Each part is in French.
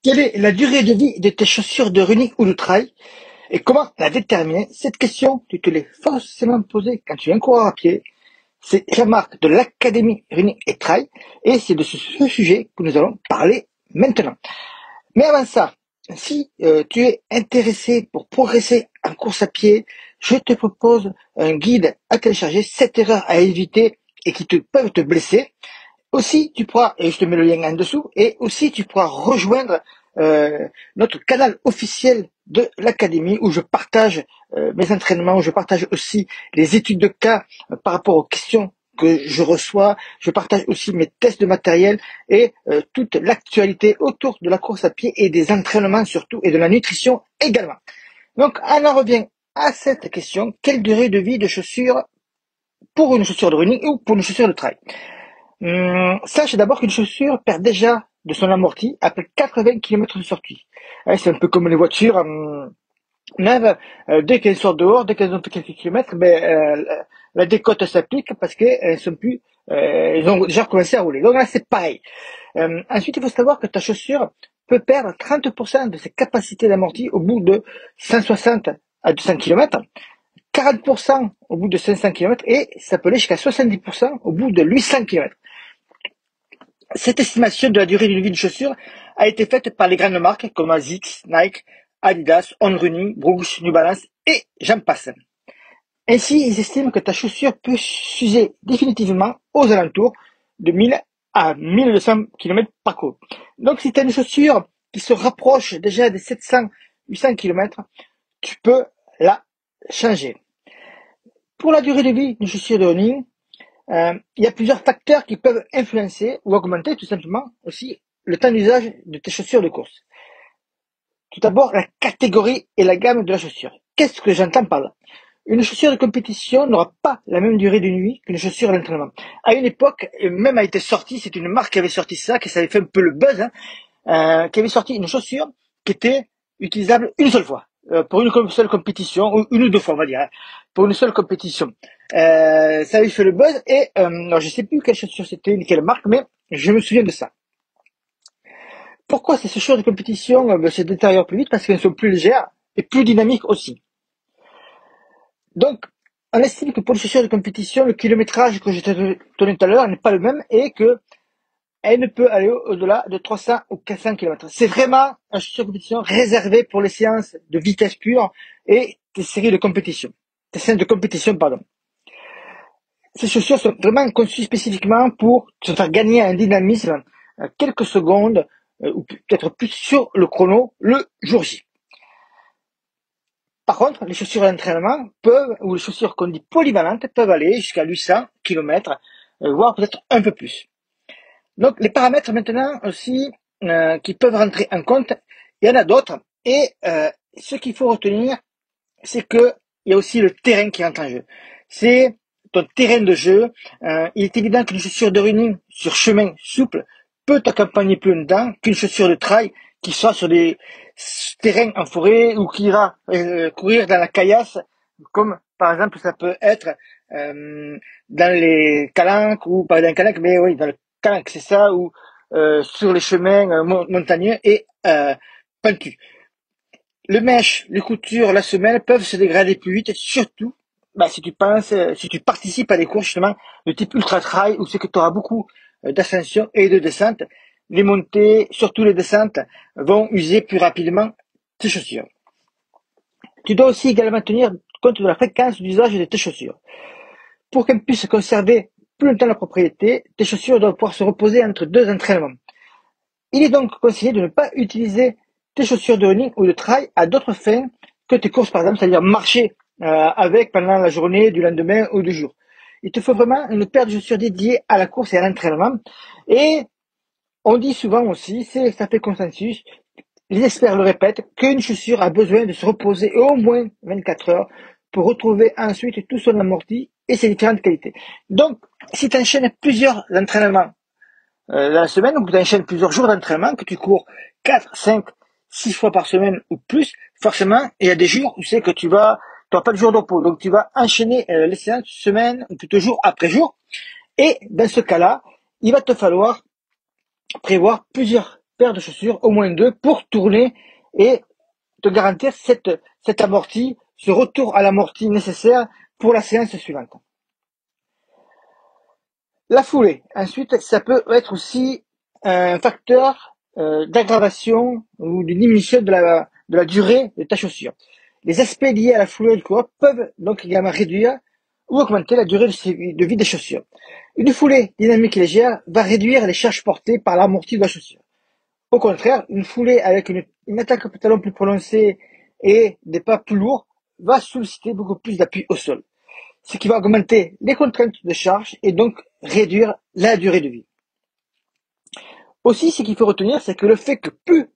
Quelle est la durée de vie de tes chaussures de running ou de trail et comment la déterminer? Cette question, tu te l'es forcément posée quand tu viens courir à pied. C'est Jean-Marc de l'Académie Running et Trail et c'est de ce sujet que nous allons parler maintenant. Mais avant ça, si tu es intéressé pour progresser en course à pied, je te propose un guide à télécharger, 7 erreurs à éviter et qui peuvent te blesser. Aussi, tu pourras, et je te mets le lien en dessous, et aussi tu pourras rejoindre notre canal officiel de l'académie où je partage mes entraînements, où je partage aussi les études de cas par rapport aux questions que je reçois. Je partage aussi mes tests de matériel et toute l'actualité autour de la course à pied et des entraînements surtout et de la nutrition également. Donc, on en revient à cette question. Quelle durée de vie de chaussures pour une chaussure de running ou pour une chaussure de trail? Sache d'abord qu'une chaussure perd déjà de son amorti après 80 km de sortie. C'est un peu comme les voitures neuves. Dès qu'elles sortent dehors, dès qu'elles ont fait quelques kilomètres, la décote s'applique parce qu'elles sont plus, elles ont déjà commencé à rouler. Donc là, c'est pareil. Ensuite, il faut savoir que ta chaussure peut perdre 30% de ses capacités d'amorti au bout de 160 à 200 km, 40% au bout de 500 km et ça peut aller jusqu'à 70% au bout de 800 km. Cette estimation de la durée de vie d'une chaussure a été faite par les grandes marques comme ASICS, Nike, Adidas, On Running, Brooks, New Balance et j'en passe. Ainsi, ils estiment que ta chaussure peut s'user définitivement aux alentours de 1000 à 1200 km parcours. Donc, si tu as une chaussure qui se rapproche déjà des 700-800 km, tu peux la changer. Pour la durée de vie d'une chaussure de running, il y a plusieurs facteurs qui peuvent influencer ou augmenter tout simplement aussi le temps d'usage de tes chaussures de course. Tout d'abord, la catégorie et la gamme de la chaussure. Qu'est-ce que j'entends par là? Une chaussure de compétition n'aura pas la même durée de nuit qu'une chaussure d'entraînement. À une époque, même a été sortie, c'est une marque qui avait sorti ça, qui avait fait un peu le buzz, qui avait sorti une chaussure qui était utilisable une seule fois, pour une seule compétition, ou une ou deux fois, on va dire, pour une seule compétition. Ça avait fait le buzz et alors je sais plus quelle chaussure c'était, ni quelle marque, mais je me souviens de ça. Pourquoi ces chaussures de compétition se détériorent plus vite? Parce qu'elles sont plus légères et plus dynamiques aussi. Donc, on estime que pour les chaussures de compétition, le kilométrage que j'ai donné tout à l'heure n'est pas le même et que elle ne peut aller au-delà de 300 ou 400 km. C'est vraiment un chaussure de compétition réservé pour les séances de vitesse pure et des séries de compétition. Des séances de compétition, pardon. Ces chaussures sont vraiment conçues spécifiquement pour te faire gagner un dynamisme quelques secondes ou peut-être plus sur le chrono le jour J. Par contre, les chaussures d'entraînement peuvent, ou les chaussures qu'on dit polyvalentes, peuvent aller jusqu'à 800 km, voire peut-être un peu plus. Donc, les paramètres maintenant aussi qui peuvent rentrer en compte, il y en a d'autres. Et ce qu'il faut retenir, c'est que il y a aussi le terrain qui rentre en jeu. C'est ton terrain de jeu. Il est évident qu'une chaussure de running sur chemin souple peut t'accompagner plus longtemps qu'une chaussure de trail qui soit sur des terrains en forêt ou qui ira courir dans la caillasse, comme par exemple ça peut être dans les calanques ou pas dans les calanques, mais oui, dans le calanque, c'est ça, ou sur les chemins montagneux et pentus. Le mèche, les coutures, la semelle peuvent se dégrader plus vite, surtout si tu participes à des courses justement de type ultra trail où c'est que tu auras beaucoup d'ascension et de descente. Les montées, surtout les descentes, vont user plus rapidement tes chaussures. Tu dois aussi également tenir compte de la fréquence d'usage de tes chaussures. Pour qu'elles puissent conserver plus longtemps la propriété, tes chaussures doivent pouvoir se reposer entre deux entraînements. Il est donc conseillé de ne pas utiliser tes chaussures de running ou de trail à d'autres fins que tes courses, par exemple, c'est-à-dire marcher avec pendant la journée, du lendemain ou du jour. Il te faut vraiment une paire de chaussures dédiées à la course et à l'entraînement. Et on dit souvent aussi, ça fait consensus, les experts le répètent, qu'une chaussure a besoin de se reposer au moins 24 heures pour retrouver ensuite tout son amorti et ses différentes qualités. Donc, si tu enchaînes plusieurs entraînements dans la semaine, ou que tu enchaînes plusieurs jours d'entraînement, que tu cours 4, 5, 6 fois par semaine ou plus, forcément, il y a des jours où c'est que tu n'auras pas de jour de repos. Donc, tu vas enchaîner les séances semaine, ou plutôt jour après jour. Et dans ce cas-là, il va te falloir prévoir plusieurs paires de chaussures, au moins deux, pour tourner et te garantir cette amorti, ce retour à l'amorti nécessaire pour la séance suivante. La foulée, ensuite, ça peut être aussi un facteur d'aggravation ou de diminution de la durée de ta chaussure. Les aspects liés à la foulée du coureur peuvent donc également réduire ou augmenter la durée de vie des chaussures. Une foulée dynamique et légère va réduire les charges portées par l'amorti de la chaussure. Au contraire, une foulée avec une attaque au talon plus prononcée et des pas plus lourds va solliciter beaucoup plus d'appui au sol, ce qui va augmenter les contraintes de charge et donc réduire la durée de vie. Aussi, ce qu'il faut retenir, c'est que le fait que plus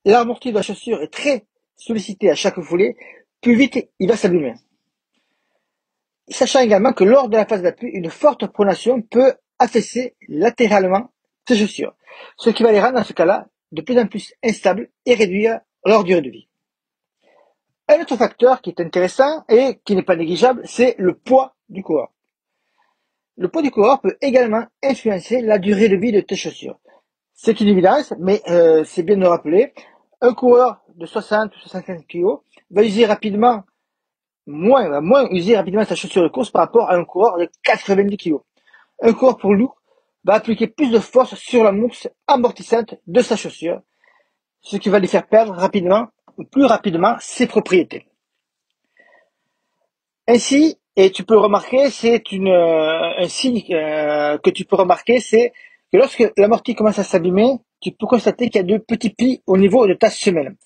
l'amorti de la chaussure est très sollicité à chaque foulée, plus vite il va s'abîmer. Sachant également que lors de la phase d'appui, une forte pronation peut affaisser latéralement ces chaussures, ce qui va les rendre dans ce cas-là de plus en plus instables et réduire leur durée de vie. Un autre facteur qui est intéressant et qui n'est pas négligeable, c'est le poids du coureur. Le poids du coureur peut également influencer la durée de vie de tes chaussures. C'est une évidence, mais c'est bien de le rappeler. Un coureur de 60 ou 65 kg va user rapidement moins user rapidement sa chaussure de course par rapport à un coureur de 90 kg. Un coureur pour lourd va appliquer plus de force sur la mousse amortissante de sa chaussure, ce qui va lui faire perdre plus rapidement ses propriétés. Ainsi, et tu peux remarquer, c'est un signe que tu peux remarquer, c'est que lorsque l'amorti commence à s'abîmer, tu peux constater qu'il y a de petits plis au niveau de ta semelle.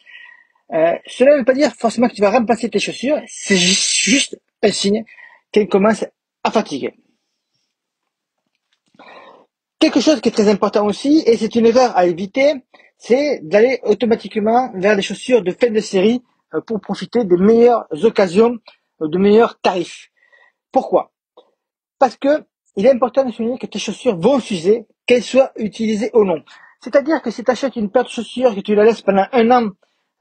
Cela ne veut pas dire forcément que tu vas remplacer tes chaussures, c'est juste un signe qu'elles commencent à fatiguer. Quelque chose qui est très important aussi, et c'est une erreur à éviter, c'est d'aller automatiquement vers des chaussures de fin de série pour profiter des meilleures occasions, de meilleurs tarifs. Pourquoi? Parce que il est important de souligner que tes chaussures vont s'user, qu'elles soient utilisées ou non. C'est-à-dire que si tu achètes une paire de chaussures et que tu la laisses pendant un an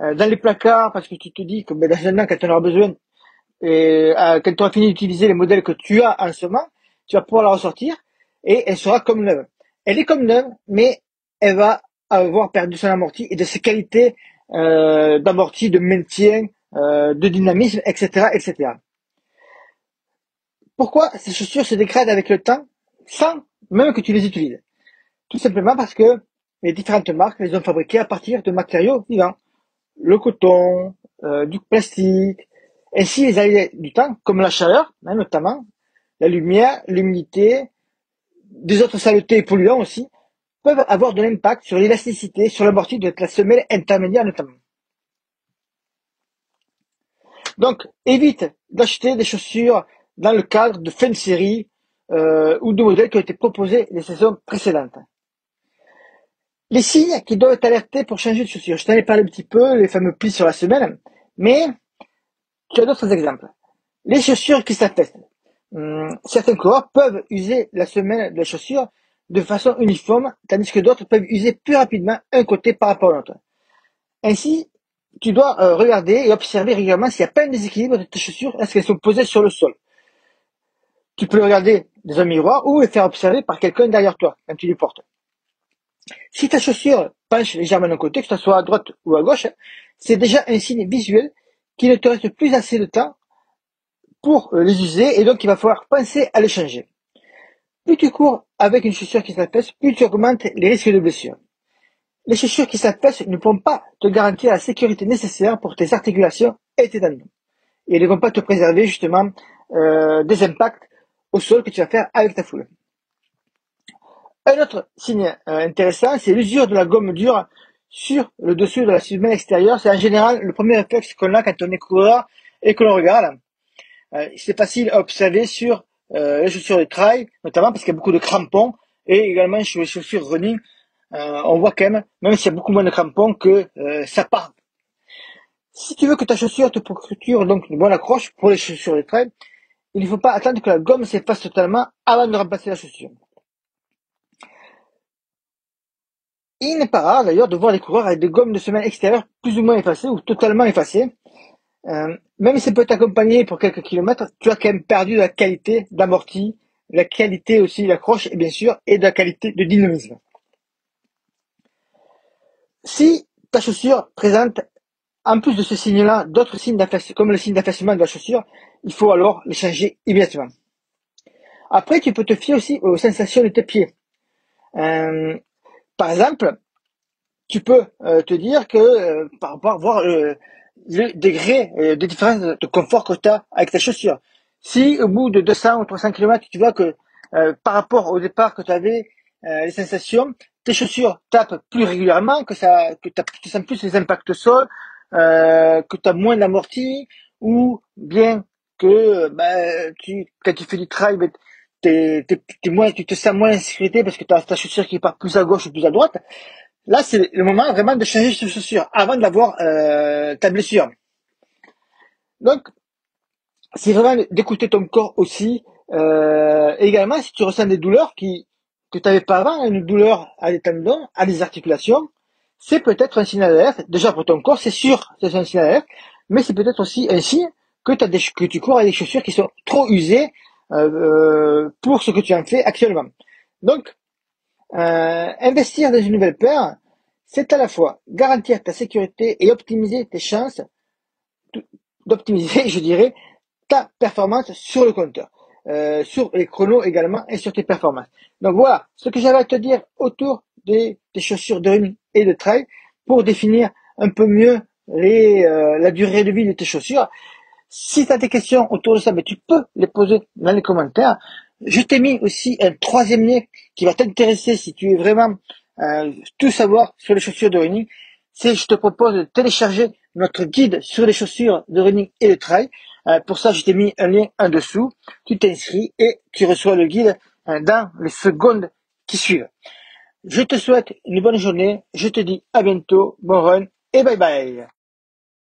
dans les placards parce que tu te dis que dans un an, quand tu en auras besoin, et quand tu auras fini d'utiliser les modèles que tu as en ce moment, tu vas pouvoir la ressortir et elle sera comme neuve. Elle est comme neuve, mais elle va avoir perdu son amorti et de ses qualités d'amorti, de maintien, de dynamisme, etc., etc. Pourquoi ces chaussures se dégradent avec le temps sans même que tu les utilises? Tout simplement parce que les différentes marques les ont fabriquées à partir de matériaux vivants. Le coton, du plastique. Ainsi, les aléas du temps, comme la chaleur, notamment, la lumière, l'humidité, des autres saletés et polluants aussi, peuvent avoir de l'impact sur l'élasticité, sur l'amorti de la semelle intermédiaire notamment. Donc, évite d'acheter des chaussures dans le cadre de fin de série ou de modèles qui ont été proposés les saisons précédentes. Les signes qui doivent t'alerter pour changer de chaussures. Je t'en ai parlé un petit peu, les fameux plis sur la semelle, mais tu as d'autres exemples. Les chaussures qui s'affaissent. Certains coureurs peuvent user la semelle de la chaussure de façon uniforme, tandis que d'autres peuvent user plus rapidement un côté par rapport à l'autre. Ainsi, tu dois regarder et observer régulièrement s'il n'y a pas un déséquilibre de tes chaussures lorsqu'elles sont posées sur le sol. Tu peux le regarder dans un miroir ou le faire observer par quelqu'un derrière toi quand tu les portes. Si ta chaussure penche légèrement d'un côté, que ce soit à droite ou à gauche, c'est déjà un signe visuel qu'il ne te reste plus assez de temps pour les user et donc il va falloir penser à les changer. Plus tu cours avec une chaussure qui s'affaisse, plus tu augmentes les risques de blessure. Les chaussures qui s'affaissent ne pourront pas te garantir la sécurité nécessaire pour tes articulations et tes tendons. Et elles ne vont pas te préserver justement des impacts au sol que tu vas faire avec ta foule. Un autre signe intéressant, c'est l'usure de la gomme dure sur le dessus de la semelle extérieure. C'est en général le premier réflexe qu'on a quand on est coureur et que l'on regarde. C'est facile à observer sur les chaussures de trail, notamment parce qu'il y a beaucoup de crampons, et également sur les chaussures running, on voit quand même s'il y a beaucoup moins de crampons, que ça part. Si tu veux que ta chaussure te procure donc une bonne accroche pour les chaussures de trail, il ne faut pas attendre que la gomme s'efface totalement avant de remplacer la chaussure. Il n'est pas rare d'ailleurs de voir des coureurs avec des gommes de semelle extérieures plus ou moins effacées ou totalement effacées. Même si ça peut t'accompagner pour quelques kilomètres, tu as quand même perdu de la qualité d'amorti, la qualité aussi d'accroche et bien sûr, et de la qualité de dynamisme. Si ta chaussure présente, en plus de ce signe-là, d'autres signes d'affaissement, comme le signe d'affaissement de la chaussure, il faut alors les changer immédiatement. Après, tu peux te fier aussi aux sensations de tes pieds. Par exemple, tu peux te dire que par rapport voir le degré de différence de confort que tu as avec ta chaussure. Si au bout de 200 ou 300 km, tu vois que par rapport au départ que tu avais les sensations, tes chaussures tapent plus régulièrement, que tu sens plus les impacts au sol, que tu as moins d'amorti, ou bien que quand tu fais du trail, tu te sens moins en sécurité parce que tu as ta chaussure qui part plus à gauche ou plus à droite. Là, c'est le moment vraiment de changer de chaussure avant d'avoir ta blessure. Donc, c'est vraiment d'écouter ton corps aussi. Également, si tu ressens des douleurs que tu n'avais pas avant, une douleur à des tendons, à des articulations, c'est peut-être un signal d'alerte. Déjà pour ton corps, c'est sûr, c'est un signal d'alerte, mais c'est peut-être aussi un signe que tu cours avec des chaussures qui sont trop usées pour ce que tu en fais actuellement. Donc, investir dans une nouvelle paire, c'est à la fois garantir ta sécurité et optimiser tes chances d'optimiser, je dirais, ta performance sur le compteur, sur les chronos également et sur tes performances. Donc voilà ce que j'avais à te dire autour des chaussures de running et de trail pour définir un peu mieux la durée de vie de tes chaussures. Si tu as des questions autour de ça, tu peux les poser dans les commentaires. Je t'ai mis aussi un troisième lien qui va t'intéresser si tu veux vraiment tout savoir sur les chaussures de running. Je te propose de télécharger notre guide sur les chaussures de running et de trail. Pour ça, je t'ai mis un lien en dessous. Tu t'inscris et tu reçois le guide dans les secondes qui suivent. Je te souhaite une bonne journée. Je te dis à bientôt. Bon run et bye bye.